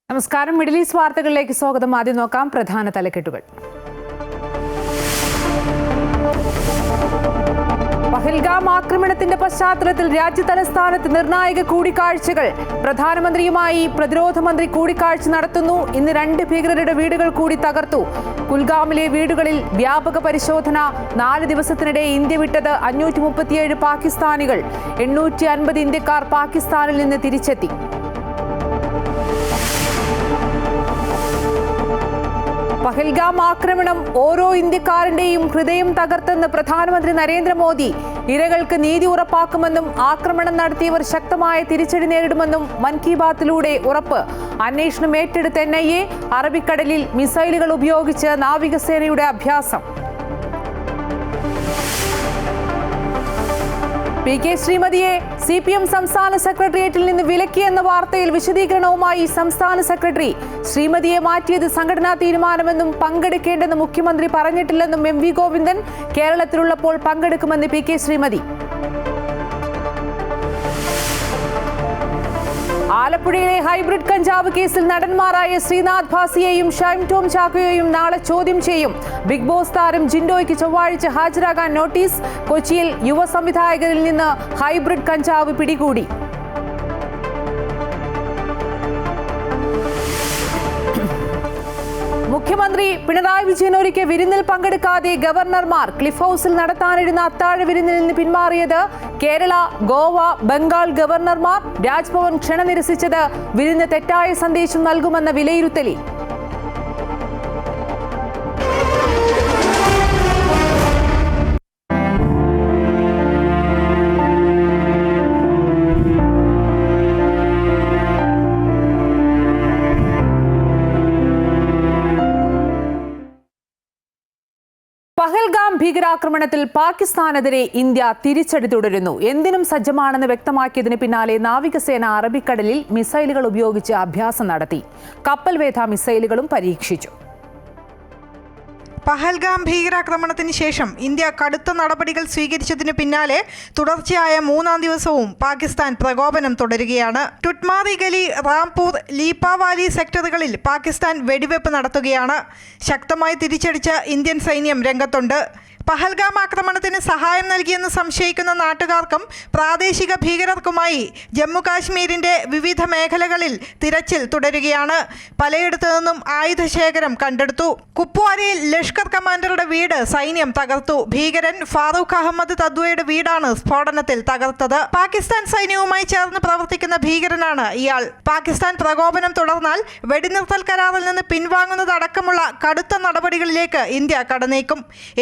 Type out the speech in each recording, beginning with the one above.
നമസ്കാരം. Middle east വാർത്തകളിലേക്ക് സ്വാഗതം. ആദ്യം നോക്കാം പ്രധാന തലക്കെട്ടുകൾ. പഹൽഗാം ആക്രമണത്തിന്റെ പശ്ചാത്തലത്തിൽ രാജ്യതലസ്ഥാനത്ത് നിർണായക കൂടിക്കാഴ്ചകൾ. പ്രധാനമന്ത്രിയുമായി പ്രതിരോധ മന്ത്രി കൂടിക്കാഴ്ച നടത്തുന്നു. ഇന്ന് 2 ഭീകരരുടെ വീടുകൾ കൂടി തകർത്തു. കുൽഗാമിലെ വീടുകളിൽ വ്യാപക പരിശോധന. 4 ദിവസത്തിനിടെ ഇന്ത്യ വിട്ടത് 537 പാകിസ്ഥാനികൾ. 850 ഇന്ത്യക്കാർ പാകിസ്ഥാനിൽ നിന്ന് തിരിച്ചെത്തി. പഹൽഗാം ആക്രമണം ഓരോ ഇന്ത്യക്കാരന്റെയും ഹൃദയം തകർത്തെന്ന് പ്രധാനമന്ത്രി നരേന്ദ്രമോദി. ഇരകൾക്ക് നീതി ഉറപ്പാക്കുമെന്നും ആക്രമണം നടത്തിയവർ ശക്തമായ തിരിച്ചടി നേരിടുമെന്നും മൻ കി ബാത്തിലൂടെ ഉറപ്പ്. അന്വേഷണം ഏറ്റെടുത്ത NIA. അറബിക്കടലിൽ മിസൈലുകൾ ഉപയോഗിച്ച് നാവികസേനയുടെ അഭ്യാസം. PK ശ്രീമതിയെ CPM സംസ്ഥാന സെക്രട്ടേറിയറ്റിൽ നിന്ന് വിലക്കിയെന്ന വാർത്തയിൽ വിശദീകരണവുമായി സംസ്ഥാന സെക്രട്ടറി. ശ്രീമതിയെ മാറ്റിയത് സംഘടനാ തീരുമാനമെന്നും പങ്കെടുക്കേണ്ടെന്ന് മുഖ്യമന്ത്രി പറഞ്ഞിട്ടില്ലെന്നും MV ഗോവിന്ദൻ. കേരളത്തിലുള്ളപ്പോൾ പങ്കെടുക്കുമെന്ന് PK ശ്രീമതി. ആലപ്പുഴയിലെ ഹൈബ്രിഡ് കഞ്ചാവ് കേസിൽ നടന്മാരായ ശ്രീനാഥ് ഭാസിയെയും ഷൈം ടോം ചാക്കോയെയും നാളെ ചോദ്യം ചെയ്യും. ബിഗ് ബോസ് താരം ജിൻഡോയ്ക്ക് ചൊവ്വാഴ്ച ഹാജരാകാൻ നോട്ടീസ്. കൊച്ചിയിൽ യുവ സംവിധായകരിൽ നിന്ന് ഹൈബ്രിഡ് കഞ്ചാവ് പിടികൂടി. മുഖ്യമന്ത്രി പിണറായി വിജയൻ ഒരുക്കിയ വിരുന്നിൽ പങ്കെടുക്കാതെ ഗവർണർമാർ. ക്ലിഫ് ഹൗസിൽ നടത്താനിരുന്ന അത്താഴ വിരുന്നിൽ നിന്ന് പിന്മാറിയത് കേരള, ഗോവ, ബംഗാൾ ഗവർണർമാർ. രാജ്ഭവൻ ക്ഷണം നിരസിച്ചത് വിരുന്ന് തെറ്റായ സന്ദേശം നൽകുമെന്ന വിലയിരുത്തലിൽ. പഹൽഗാം ഭീകരാക്രമണത്തിൽ പാകിസ്ഥാനെതിരെ ഇന്ത്യ തിരിച്ചടി തുടരുന്നു. എന്തിനും സജ്ജമാണെന്ന് വ്യക്തമാക്കിയതിന് പിന്നാലെ നാവികസേന അറബിക്കടലിൽ മിസൈലുകൾ ഉപയോഗിച്ച് അഭ്യാസം നടത്തി. കപ്പൽവേധ മിസൈലുകളും പരീക്ഷിച്ചു. പഹൽഗാം ഭീകരാക്രമണത്തിന് ശേഷം ഇന്ത്യ കടുത്ത നടപടികൾ സ്വീകരിച്ചതിനു പിന്നാലെ തുടർച്ചയായ 3-ാം ദിവസവും പാകിസ്ഥാൻ പ്രകോപനം തുടരുകയാണ്. ടുട്മാറി ഗലി, റാംപൂർ, ലീപ്പാവാലി സെക്ടറുകളിൽ പാകിസ്ഥാൻ വെടിവെപ്പ് നടത്തുകയാണ്. ശക്തമായി തിരിച്ചടിച്ച ഇന്ത്യൻ സൈന്യം രംഗത്തുണ്ട്. പഹൽഗാം ആക്രമണത്തിന് സഹായം നൽകിയെന്ന് സംശയിക്കുന്ന നാട്ടുകാർക്കും പ്രാദേശിക ഭീകരർക്കുമായി ജമ്മു കാശ്മീരിന്റെ വിവിധ മേഖലകളിൽ തിരച്ചിൽ തുടരുകയാണ്. പലയിടത്തു നിന്നും ആയുധശേഖരം കണ്ടെടുത്തു. കുപ്വാരയിൽ ലഷ്കർ കമാൻഡറുടെ വീട് സൈന്യം തകർത്തു. ഭീകരൻ ഫാറൂഖ് അഹമ്മദ് തദ്വയുടെ വീടാണ് സ്ഫോടനത്തിൽ തകർത്തത്. പാകിസ്ഥാൻ സൈന്യവുമായി ചേർന്ന് പ്രവർത്തിക്കുന്ന ഭീകരനാണ് ഇയാൾ. പാകിസ്ഥാൻ പ്രകോപനം തുടർന്നാൽ വെടിനിർത്തൽ കരാറിൽ നിന്ന് പിൻവാങ്ങുന്നതടക്കമുള്ള കടുത്ത നടപടികളിലേക്ക് ഇന്ത്യ കടന്നേക്കും.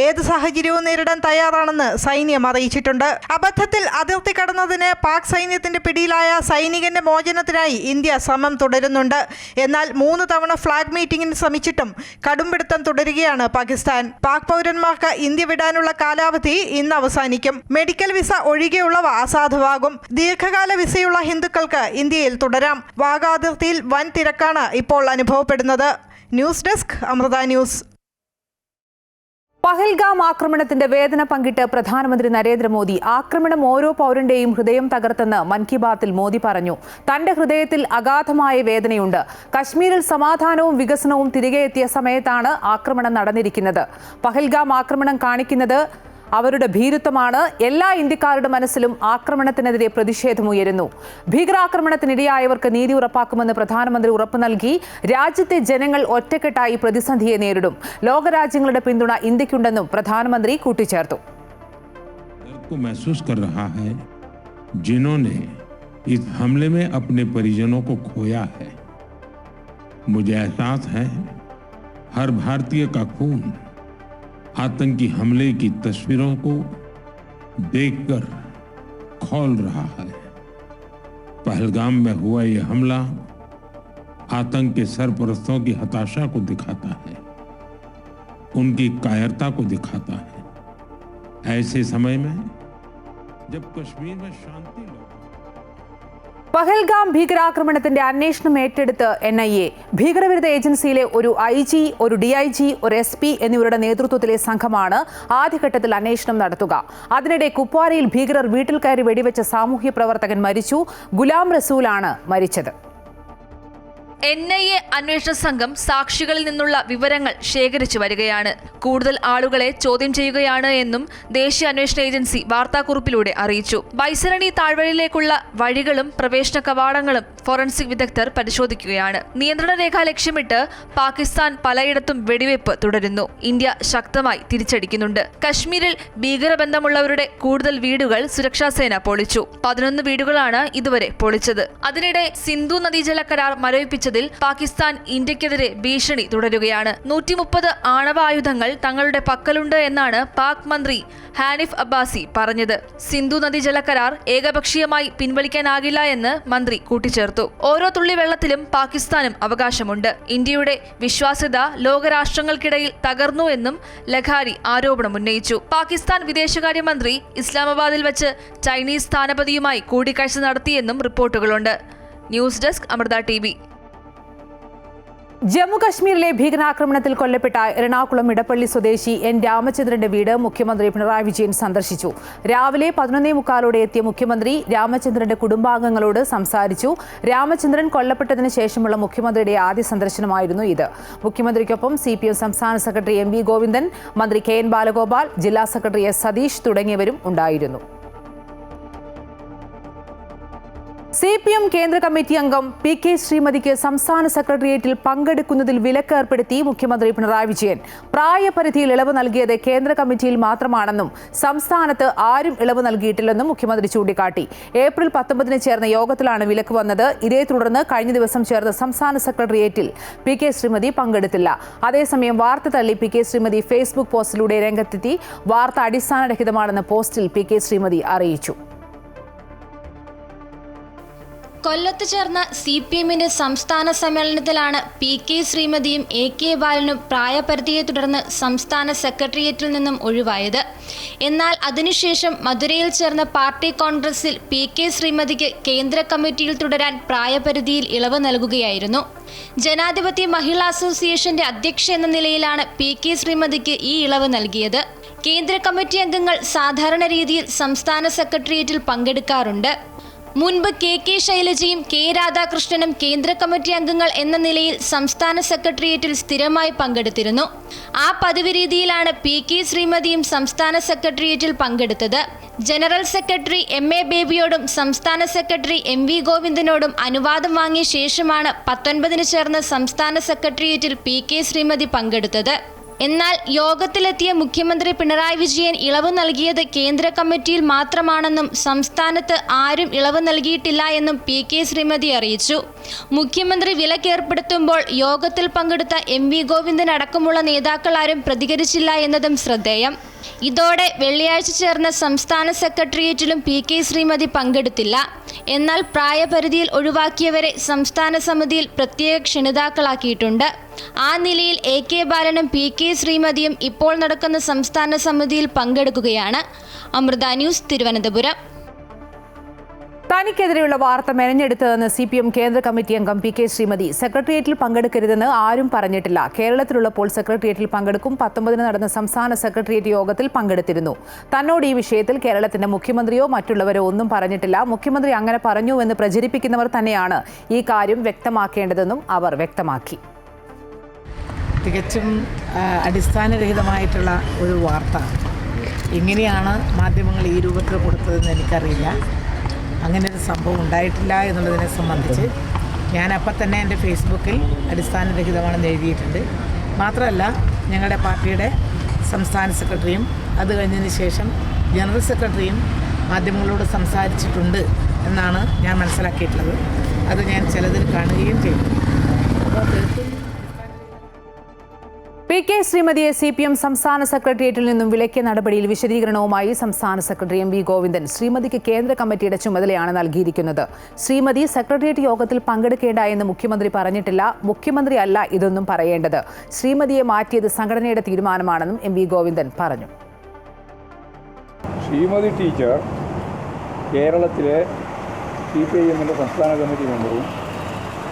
ഏത് സാഹചര്യവും നേരിടാൻ തയ്യാറാണെന്ന് സൈന്യം അറിയിച്ചിട്ടുണ്ട്. അബദ്ധത്തിൽ അതിർത്തി കടന്നതിന് പാക് സൈന്യത്തിന്റെ പിടിയിലായ സൈനികന്റെ മോചനത്തിനായി ഇന്ത്യ ശ്രമം തുടരുന്നുണ്ട്. എന്നാൽ 3 തവണ ഫ്ലാഗ് മീറ്റിംഗിന് ശ്രമിച്ചിട്ടും കടുംപിടുത്തം തുടരുകയാണ് പാകിസ്ഥാൻ. പാക് പൗരന്മാർക്ക് ഇന്ത്യ വിടാനുള്ള കാലാവധി ഇന്ന് അവസാനിക്കും. മെഡിക്കൽ വിസ ഒഴികെയുള്ളവ അസാധുവാകും. ദീർഘകാല വിസയുള്ള ഹിന്ദുക്കൾക്ക് ഇന്ത്യയിൽ തുടരാം. വാഗ അതിർത്തിയിൽ വൻ തിരക്കാണ് ഇപ്പോൾ അനുഭവപ്പെടുന്നത്. News desk, Amrita news. Pahalgam ആക്രമണത്തിന്റെ വേദന പങ്കിട്ട് പ്രധാനമന്ത്രി നരേന്ദ്രമോദി. ആക്രമണം ഓരോ പൗരന്റെയും ഹൃദയം തകർത്തെന്ന് മൻ കി ബാത്തിൽ മോദി പറഞ്ഞു. തന്റെ ഹൃദയത്തിൽ അഗാധമായ വേദനയുണ്ട്. കശ്മീരിൽ സമാധാനവും വികസനവും തിരികെ എത്തിയ സമയത്താണ് ആക്രമണം നടന്നിരിക്കുന്നത്. പഹൽഗാം ആക്രമണം കാണിക്കുന്നത് അവരുടെ ഭീരുത്വമാണ്. എല്ലാ ഇന്ത്യക്കാരുടെ മനസ്സിലും ആക്രമണത്തിനെതിരെ പ്രതിഷേധമുയരുന്നു. ഭീകരാക്രമണത്തിനിരയായവർക്ക് നീതി ഉറപ്പാക്കുമെന്ന് പ്രധാനമന്ത്രി ഉറപ്പു നൽകി. രാജ്യത്തെ ജനങ്ങൾ ഒറ്റക്കെട്ടായി പ്രതിസന്ധിയെ നേരിടും. ലോകരാജ്യങ്ങളുടെ പിന്തുണ ഇന്ത്യക്കുണ്ടെന്നും പ്രധാനമന്ത്രി കൂട്ടിച്ചേർത്തു. महसूस कर रहा है जिन्होंने इस हमले में अपने परिजनों को खोया है. मुझे एहसास है हर भारतीय का खून आतंकी हमले की तस्वीरों को देखकर खौल रहा है. पहलगाम में हुआ ये हमला आतंक के सरपरस्तों की हताशा को दिखाता है, उनकी कायरता को दिखाता है. ऐसे समय में जब कश्मीर में शांति പഹൽഗാം ഭീകരാക്രമണത്തിന്റെ അന്വേഷണം ഏറ്റെടുത്ത് NIA. ഭീകരവിരുദ്ധ ഏജൻസിയിലെ ഒരു IG, ഒരു DIG, ഒരു SP എന്നിവരുടെ നേതൃത്വത്തിലെ സംഘമാണ് ആദ്യഘട്ടത്തിൽ അന്വേഷണം നടത്തുക. അതിനിടെ കുപ്വാരയിൽ ഭീകരർ വീട്ടിൽ കയറി വെടിവെച്ച സാമൂഹ്യ പ്രവർത്തകൻ മരിച്ചു. ഗുലാം റസൂലാണ് മരിച്ചത്. NIA അന്വേഷണ സംഘം സാക്ഷികളിൽ നിന്നുള്ള വിവരങ്ങൾ ശേഖരിച്ചു വരികയാണ്. കൂടുതൽ ആളുകളെ ചോദ്യം ചെയ്യുകയാണ് എന്നും ദേശീയ അന്വേഷണ ഏജൻസി വാർത്താക്കുറിപ്പിലൂടെ അറിയിച്ചു. ബൈസരണി താഴ്വരയിലേക്കുള്ള വഴികളും പ്രവേശന കവാടങ്ങളും ഫോറൻസിക് വിദഗ്ധർ പരിശോധിക്കുകയാണ്. നിയന്ത്രണ രേഖ ലക്ഷ്യമിട്ട് പാകിസ്ഥാൻ പലയിടത്തും വെടിവെപ്പ് തുടരുന്നു. ഇന്ത്യ ശക്തമായി തിരിച്ചടിക്കുന്നുണ്ട്. കശ്മീരിൽ ഭീകരബന്ധമുള്ളവരുടെ കൂടുതൽ വീടുകൾ സുരക്ഷാസേന പൊളിച്ചു. 11 വീടുകളാണ് ഇതുവരെ പൊളിച്ചത്. അതിനിടെ സിന്ധു നദീജല കരാർ മരവിപ്പിച്ചതിൽ പാകിസ്ഥാൻ ഇന്ത്യക്കെതിരെ ഭീഷണി തുടരുകയാണ്. 130 ആണവായുധങ്ങൾ തങ്ങളുടെ പക്കലുണ്ട് എന്നാണ് പാക് മന്ത്രി ഹാനിഫ് അബ്ബാസി പറഞ്ഞത്. സിന്ധു നദീജല കരാർ ഏകപക്ഷീയമായി പിൻവലിക്കാനാകില്ല എന്ന് മന്ത്രി കൂട്ടിച്ചേർത്തു. ഓരോ തുള്ളി വെള്ളത്തിലും പാകിസ്ഥാനും അവകാശമുണ്ട്. ഇന്ത്യയുടെ വിശ്വാസ്യത ലോകരാഷ്ട്രങ്ങൾക്കിടയിൽ തകർന്നു എന്നും ലഖാരി ആരോപണമുന്നയിച്ചു. പാകിസ്ഥാൻ വിദേശകാര്യമന്ത്രി ഇസ്ലാമാബാദിൽ വെച്ച് ചൈനീസ് സ്ഥാനപതിയുമായി കൂടിക്കാഴ്ച നടത്തിയെന്നും റിപ്പോർട്ടുകളുണ്ട്. News desk Amrita TV. Jammu കശ്മീരിലെ ഭീകരാക്രമണത്തിൽ കൊല്ലപ്പെട്ട എറണാകുളം ഇടപ്പള്ളി സ്വദേശി N. രാമചന്ദ്രന്റെ വീട് മുഖ്യമന്ത്രി പിണറായി വിജയൻ സന്ദർശിച്ചു. രാവിലെ 11:45 എത്തിയ മുഖ്യമന്ത്രി രാമചന്ദ്രന്റെ കുടുംബാംഗങ്ങളോട് സംസാരിച്ചു. രാമചന്ദ്രൻ കൊല്ലപ്പെട്ടതിന് ശേഷമുള്ള മുഖ്യമന്ത്രിയുടെ ആദ്യ സന്ദർശനമായിരുന്നു ഇത്. മുഖ്യമന്ത്രിക്കൊപ്പം CPM സംസ്ഥാന സെക്രട്ടറി MV ഗോവിന്ദൻ, മന്ത്രി KN ബാലഗോപാൽ, ജില്ലാ സെക്രട്ടറി S. സതീഷ് തുടങ്ങിയവരും ഉണ്ടായിരുന്നു. CPM കേന്ദ്ര കമ്മിറ്റി അംഗം PK ശ്രീമതിക്ക് സംസ്ഥാന സെക്രട്ടേറിയറ്റിൽ പങ്കെടുക്കുന്നതിൽ വിലക്ക് ഏർപ്പെടുത്തി മുഖ്യമന്ത്രി പിണറായി വിജയൻ. പ്രായപരിധിയിൽ ഇളവ് നൽകിയത് കേന്ദ്ര കമ്മിറ്റിയിൽ മാത്രമാണെന്നും സംസ്ഥാനത്ത് ആരും ഇളവ് നൽകിയിട്ടില്ലെന്നും മുഖ്യമന്ത്രി ചൂണ്ടിക്കാട്ടി. ഏപ്രിൽ 19 ചേർന്ന യോഗത്തിലാണ് വിലക്ക് വന്നത്. ഇതേ തുടർന്ന് കഴിഞ്ഞ ദിവസം ചേർന്ന സംസ്ഥാന സെക്രട്ടേറിയറ്റിൽ PK ശ്രീമതി പങ്കെടുത്തില്ല. അതേസമയം വാർത്ത തള്ളി PK ശ്രീമതി ഫേസ്ബുക്ക് പോസ്റ്റിലൂടെ രംഗത്തെത്തി. വാർത്ത അടിസ്ഥാനരഹിതമാണെന്ന് പോസ്റ്റിൽ PK ശ്രീമതി അറിയിച്ചു. കൊല്ലത്ത് ചേർന്ന CPMന്റെ സംസ്ഥാന സമ്മേളനത്തിലാണ് PK ശ്രീമതിയും AK ബാലനും പ്രായപരിധിയെ തുടർന്ന് സംസ്ഥാന സെക്രട്ടേറിയറ്റിൽ നിന്നും ഒഴിവായത്. എന്നാൽ അതിനുശേഷം മധുരയിൽ ചേർന്ന പാർട്ടി കോൺഗ്രസിൽ PK ശ്രീമതിക്ക് കേന്ദ്ര കമ്മിറ്റിയിൽ തുടരാൻ പ്രായപരിധിയിൽ ഇളവ് നൽകുകയായിരുന്നു. ജനാധിപത്യ മഹിളാ അസോസിയേഷന്റെ അധ്യക്ഷ എന്ന നിലയിലാണ് PK ശ്രീമതിക്ക് ഈ ഇളവ് നൽകിയത്. കേന്ദ്ര കമ്മിറ്റി അംഗങ്ങൾ സാധാരണ രീതിയിൽ സംസ്ഥാന സെക്രട്ടേറിയറ്റിൽ പങ്കെടുക്കാറുണ്ട്. മുൻപ് KK ശൈലജയും K രാധാകൃഷ്ണനും കേന്ദ്ര കമ്മിറ്റി അംഗങ്ങൾ എന്ന നിലയിൽ സംസ്ഥാന സെക്രട്ടേറിയറ്റിൽ സ്ഥിരമായി പങ്കെടുത്തിരുന്നു. ആ പതിവ് രീതിയിലാണ് PK ശ്രീമതിയും സംസ്ഥാന സെക്രട്ടേറിയറ്റിൽ പങ്കെടുത്തത്. ജനറൽ സെക്രട്ടറി MA ബേബിയോടും സംസ്ഥാന സെക്രട്ടറി MV ഗോവിന്ദനോടും അനുവാദം വാങ്ങിയ ശേഷമാണ് 19 ചേർന്ന സംസ്ഥാന സെക്രട്ടേറിയറ്റിൽ PK ശ്രീമതി പങ്കെടുത്തത്. എന്നാൽ യോഗത്തിലെത്തിയ മുഖ്യമന്ത്രി പിണറായി വിജയൻ ഇളവ് നൽകിയത് കേന്ദ്ര കമ്മിറ്റിയിൽ മാത്രമാണെന്നും സംസ്ഥാനത്ത് ആരും ഇളവ് നൽകിയിട്ടില്ല എന്നും PK ശ്രീമതി അറിയിച്ചു. മുഖ്യമന്ത്രി വിലക്കേർപ്പെടുത്തുമ്പോൾ യോഗത്തിൽ പങ്കെടുത്ത MV ഗോവിന്ദൻ അടക്കമുള്ള നേതാക്കൾ ആരും പ്രതികരിച്ചില്ല എന്നതും ശ്രദ്ധേയം. ഇതോടെ വെള്ളിയാഴ്ച ചേർന്ന സംസ്ഥാന സെക്രട്ടേറിയറ്റിലും PK ശ്രീമതി പങ്കെടുത്തില്ല. എന്നാൽ പ്രായപരിധിയിൽ ഒഴിവാക്കിയവരെ സംസ്ഥാന സമിതിയിൽ പ്രത്യേക ക്ഷണിതാക്കളാക്കിയിട്ടുണ്ട്. ആ നിലയിൽ AK ബാലനും PK ശ്രീമതിയും ഇപ്പോൾ നടക്കുന്ന സംസ്ഥാന സമിതിയിൽ പങ്കെടുക്കുകയാണ്. അമൃത ന്യൂസ്, തിരുവനന്തപുരം. തനിക്കെതിരെയുള്ള വാർത്ത മെനഞ്ഞെടുത്തതെന്ന് CPM കേന്ദ്ര കമ്മിറ്റി അംഗം PK ശ്രീമതി. സെക്രട്ടേറിയറ്റിൽ പങ്കെടുക്കരുതെന്ന് ആരും പറഞ്ഞിട്ടില്ല. കേരളത്തിലുള്ളപ്പോൾ സെക്രട്ടേറിയറ്റിൽ പങ്കെടുക്കും. 19 നടന്ന സംസ്ഥാന സെക്രട്ടേറിയറ്റ് യോഗത്തിൽ പങ്കെടുത്തിരുന്നു. തന്നോട് ഈ വിഷയത്തിൽ കേരളത്തിന്റെ മുഖ്യമന്ത്രിയോ മറ്റുള്ളവരോ ഒന്നും പറഞ്ഞിട്ടില്ല. മുഖ്യമന്ത്രി അങ്ങനെ പറഞ്ഞുവെന്ന് പ്രചരിപ്പിക്കുന്നവർ തന്നെയാണ് ഈ കാര്യം വ്യക്തമാക്കേണ്ടതെന്നും അവർ വ്യക്തമാക്കി. തികച്ചും അടിസ്ഥാനരഹിതമായിട്ടുള്ള ഒരു വാർത്ത എങ്ങനെയാണ് മാധ്യമങ്ങൾ ഈ രൂപത്തിൽ കൊടുത്തതെന്ന് എനിക്കറിയില്ല. അങ്ങനെ ഒരു സംഭവം ഉണ്ടായിട്ടില്ല എന്നുള്ളതിനെ സംബന്ധിച്ച് ഞാൻ അപ്പം തന്നെ എൻ്റെ ഫേസ്ബുക്കിൽ അടിസ്ഥാനരഹിതമാണെന്ന് എഴുതിയിട്ടുണ്ട്. മാത്രമല്ല, ഞങ്ങളുടെ പാർട്ടിയുടെ സംസ്ഥാന സെക്രട്ടറിയും അത് കഴിഞ്ഞതിന് ശേഷം ജനറൽ സെക്രട്ടറിയും മാധ്യമങ്ങളോട് സംസാരിച്ചിട്ടുണ്ട് എന്നാണ് ഞാൻ മനസ്സിലാക്കിയിട്ടുള്ളത്. അത് ഞാൻ ചിലതിൽ കാണുകയും ചെയ്തു. PK ശ്രീമതിയെ CPM സംസ്ഥാന സെക്രട്ടേറിയറ്റിൽ നിന്നും വിലക്കിയ നടപടിയിൽ വിശദീകരണവുമായി സംസ്ഥാന സെക്രട്ടറി MV ഗോവിന്ദൻ. ശ്രീമതിക്ക് കേന്ദ്ര കമ്മിറ്റിയുടെ ചുമതലയാണ് നൽകിയിരിക്കുന്നത്. ശ്രീമതി സെക്രട്ടേറിയറ്റ് യോഗത്തിൽ പങ്കെടുക്കേണ്ട എന്ന് മുഖ്യമന്ത്രി പറഞ്ഞിട്ടില്ല. മുഖ്യമന്ത്രി അല്ല ഇതൊന്നും പറയേണ്ടത്. ശ്രീമതിയെ മാറ്റിയത് സംഘടനയുടെ തീരുമാനമാണെന്നും MV ഗോവിന്ദൻ പറഞ്ഞു. ശ്രീമതി ടീച്ചർ കേരളത്തിലെ CPIMൻ്റെ സംസ്ഥാന കമ്മിറ്റി മെമ്പറും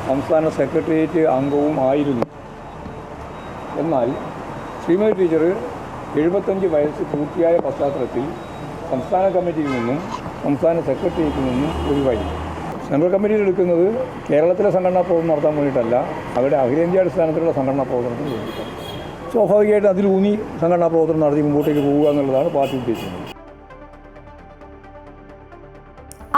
സംസ്ഥാന സെക്രട്ടേറിയറ്റ് അംഗവും ആയിരുന്നു. എന്നാൽ ശ്രീമതി ടീച്ചർ 75 വയസ്സ് പൂർത്തിയായ പശ്ചാത്തലത്തിൽ സംസ്ഥാന കമ്മിറ്റിയിൽ നിന്നും സംസ്ഥാന സെക്രട്ടേറിയറ്റിൽ നിന്നും ഒഴിവായി. സെൻട്രൽ കമ്മിറ്റിയിൽ എടുക്കുന്നത് കേരളത്തിലെ സംഘടനാ പ്രവർത്തനം നടത്താൻ വേണ്ടിയിട്ടല്ല, അവരുടെ അഖിലേന്ത്യാ അടിസ്ഥാനത്തിലുള്ള സംഘടനാ പ്രവർത്തനത്തിന് വേണ്ടിയിട്ടാണ്. സ്വാഭാവികമായിട്ട് അതിലൂന്നി സംഘടനാ പ്രവർത്തനം നടത്തി മുമ്പോട്ടേക്ക് പോവുക എന്നുള്ളതാണ് പാർട്ടി ഉദ്ദേശിക്കുന്നത്.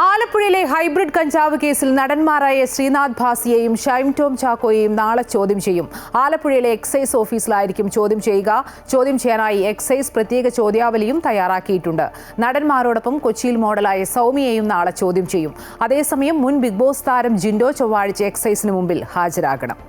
ആലപ്പുഴയിലെ ഹൈബ്രിഡ് കഞ്ചാവ് കേസിൽ നടന്മാരായ ശ്രീനാഥ് ഭാസിയെയും ഷൈം ടോം ചാക്കോയെയും നാളെ ചോദ്യം ചെയ്യും. ആലപ്പുഴയിലെ എക്സൈസ് ഓഫീസിലായിരിക്കും ചോദ്യം ചെയ്യുക. ചോദ്യം ചെയ്യാനായി എക്സൈസ് പ്രത്യേക ചോദ്യാവലിയും തയ്യാറാക്കിയിട്ടുണ്ട്. നടന്മാരോടൊപ്പം കൊച്ചിയിൽ മോഡലായ സൗമ്യയെയും നാളെ ചോദ്യം ചെയ്യും. അതേസമയം മുൻ ബിഗ് ബോസ് താരം ജിൻഡോ ചൊവ്വാഴ്ച എക്സൈസിന് മുമ്പിൽ ഹാജരാകണം.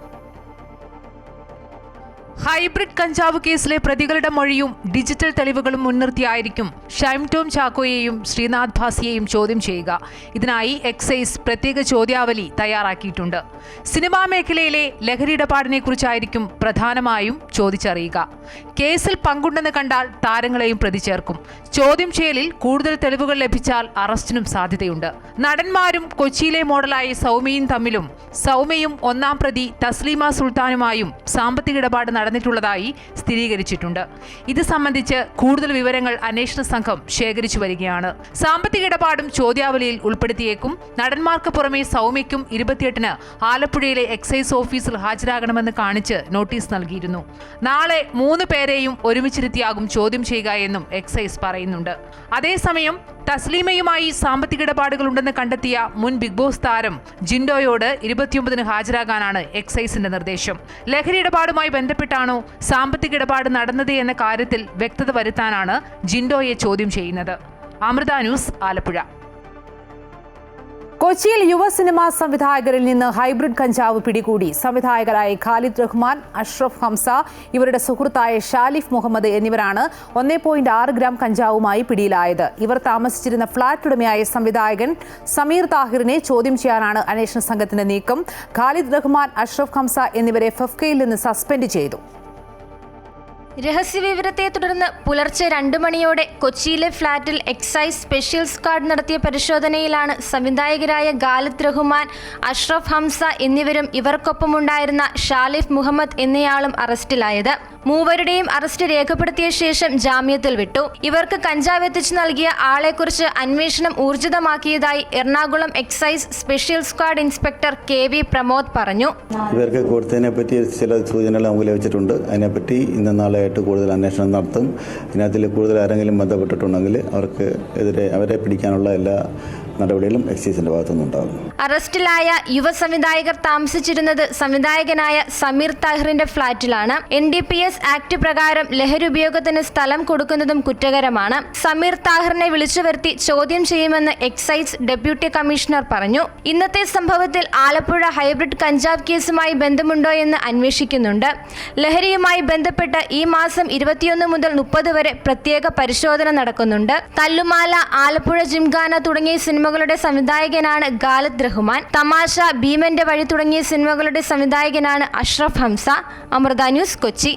ഹൈബ്രിഡ് കഞ്ചാവ് കേസിലെ പ്രതികളുടെ മൊഴിയും ഡിജിറ്റൽ തെളിവുകളും മുൻനിർത്തിയായിരിക്കും ഷൈം ടോം ചാക്കോയെയും ശ്രീനാഥ് ഭാസിയെയും ചോദ്യം ചെയ്യുക. ഇതിനായി എക്സൈസ് പ്രത്യേക ചോദ്യാവലി തയ്യാറാക്കിയിട്ടുണ്ട്. സിനിമാ മേഖലയിലെ ലഹരി ഇടപാടിനെക്കുറിച്ചായിരിക്കും പ്രധാനമായും ചോദിച്ചറിയുക. കേസിൽ പങ്കുണ്ടെന്ന് കണ്ടാൽ താരങ്ങളെയും പ്രതി ചേർക്കും. ചോദ്യം ചെയ്യലിൽ കൂടുതൽ തെളിവുകൾ ലഭിച്ചാൽ അറസ്റ്റിനും സാധ്യതയുണ്ട്. നടന്മാരും കൊച്ചിയിലെ മോഡലായ സൗമ്യയും തമ്മിലും സൗമ്യയും ഒന്നാം പ്രതി തസ്ലീമ സുൽത്താനുമായും സാമ്പത്തിക ഇടപാട് നടന്നിട്ടുള്ളതായി സ്ഥിരീകരിച്ചിട്ടുണ്ട്. ഇത് സംബന്ധിച്ച് കൂടുതൽ വിവരങ്ങൾ അന്വേഷണ സംഘം ശേഖരിച്ചു വരികയാണ്. സാമ്പത്തിക ഇടപാടും ചോദ്യാവലിയിൽ ഉൾപ്പെടുത്തിയേക്കും. നടന്മാർക്ക് പുറമെ സൗമ്യയ്ക്കും 28-ന് ആലപ്പുഴയിലെ എക്സൈസ് ഓഫീസിൽ ഹാജരാകണമെന്ന് കാണിച്ച് നോട്ടീസ് നൽകിയിരുന്നു. നാളെ 3 പേരെയും ഒരുമിച്ചിരുത്തിയാകും ചോദ്യം ചെയ്യുക എന്നും എക്സൈസ് പറയുന്നുണ്ട്. അതേസമയം തസ്ലീമയുമായി സാമ്പത്തിക ഇടപാടുകളുണ്ടെന്ന് കണ്ടെത്തിയ മുൻ ബിഗ് ബോസ് താരം ജിൻഡോയോട് 29-ന് ഹാജരാകാനാണ് എക്സൈസിന്റെ നിർദ്ദേശം. ലഹരി ഇടപാടുമായി ബന്ധപ്പെട്ടാണോ സാമ്പത്തിക ഇടപാട് നടന്നത് എന്ന കാര്യത്തിൽ വ്യക്തത വരുത്താനാണ് ജിൻഡോയെ ചോദ്യം ചെയ്യുന്നത്. അമൃത ന്യൂസ്, ആലപ്പുഴ. കൊച്ചിയിൽ യുവ സിനിമാ സംവിധായകരിൽ നിന്ന് ഹൈബ്രിഡ് കഞ്ചാവ് പിടികൂടി. സംവിധായകരായ ഖാലിദ് റഹ്മാൻ, അഷ്റഫ് ഹംസ, ഇവരുടെ സുഹൃത്തായ ഷാലിഫ് മുഹമ്മദ് എന്നിവരാണ് 1.6 ഗ്രാം കഞ്ചാവുമായി പിടിയിലായത്. ഇവർ താമസിച്ചിരുന്ന ഫ്ളാറ്റ് ഉടമയായ സംവിധായകൻ സമീർ താഹിറിനെ ചോദ്യം ചെയ്യാനാണ് അന്വേഷണ സംഘത്തിന്റെ നീക്കം. ഖാലിദ് റഹ്മാൻ, അഷ്റഫ് ഹംസ എന്നിവരെ ഫെഫ്കയിൽ നിന്ന് സസ്പെൻഡ് ചെയ്തു. രഹസ്യവിവരത്തെ തുടർന്ന് പുലർച്ചെ 2 മണിയോടെ കൊച്ചിയിലെ ഫ്ളാറ്റിൽ എക്സൈസ് സ്പെഷ്യൽ സ്ക്വാഡ് നടത്തിയ പരിശോധനയിലാണ് സംവിധായകരായ ഖാലിദ് റഹ്മാൻ, അഷ്റഫ് ഹംസ എന്നിവരും ഇവർക്കൊപ്പമുണ്ടായിരുന്ന ഷാലിഫ് മുഹമ്മദ് എന്നയാളും അറസ്റ്റിലായത്. മൂവരുടെയും അറസ്റ്റ് രേഖപ്പെടുത്തിയ ശേഷം ജാമ്യത്തിൽ വിട്ടു. ഇവർക്ക് കഞ്ചാവ് എത്തിച്ചു നൽകിയ ആളെക്കുറിച്ച് അന്വേഷണം ഊർജിതമാക്കിയതായി Ernakulam excise special squad inspector KV Pramod പറഞ്ഞു. ഇവർക്ക് കൊടുത്തതിനെ പറ്റി ചില സൂചനകൾ നമുക്ക് ലഭിച്ചിട്ടുണ്ട്. അതിനെപ്പറ്റി ഇന്ന് നാളെയായിട്ട് കൂടുതൽ അന്വേഷണം നടത്തും. ഇതിനകത്തിൽ കൂടുതൽ ആരെങ്കിലും ബന്ധപ്പെട്ടിട്ടുണ്ടെങ്കിൽ അവർക്ക് എതിരെ അവരെ പിടിക്കാനുള്ള എല്ലാ നടപടികളും എക്സൈസിന്റെ ഭാഗത്തുനിന്നുണ്ടാകും. അറസ്റ്റിലായ യുവ സംവിധായകർ താമസിച്ചിരുന്നത് സംവിധായകനായ സമീർ താഹിറിന്റെ ഫ്ളാറ്റിലാണ്. NDPS ആക്ട് പ്രകാരം ലഹരി ഉപയോഗത്തിന് സ്ഥലം കൊടുക്കുന്നതും കുറ്റകരമാണ്. സമീർ താഹിറിനെ വിളിച്ചു വരുത്തി ചോദ്യം ചെയ്യുമെന്ന് എക്സൈസ് ഡെപ്യൂട്ടി കമ്മീഷണർ പറഞ്ഞു. ഇന്നത്തെ സംഭവത്തിൽ ആലപ്പുഴ ഹൈബ്രിഡ് കഞ്ചാവ് കേസുമായി ബന്ധമുണ്ടോ എന്ന് അന്വേഷിക്കുന്നുണ്ട്. ലഹരിയുമായി ബന്ധപ്പെട്ട് ഈ മാസം 21 മുതൽ 30 വരെ പ്രത്യേക പരിശോധന നടക്കുന്നുണ്ട്. തല്ലുമാല, ആലപ്പുഴ ജിംഖാന തുടങ്ങിയ സിനിമകളുടെ സംവിധായകനാണ് ഖാലിദ് റഹ്മാൻ. തമാശ, ഭീമന്റെ വഴി തുടങ്ങിയ സിനിമകളുടെ സംവിധായകനാണ് അഷ്റഫ് ഹംസ. അമൃത ന്യൂസ്, കൊച്ചി.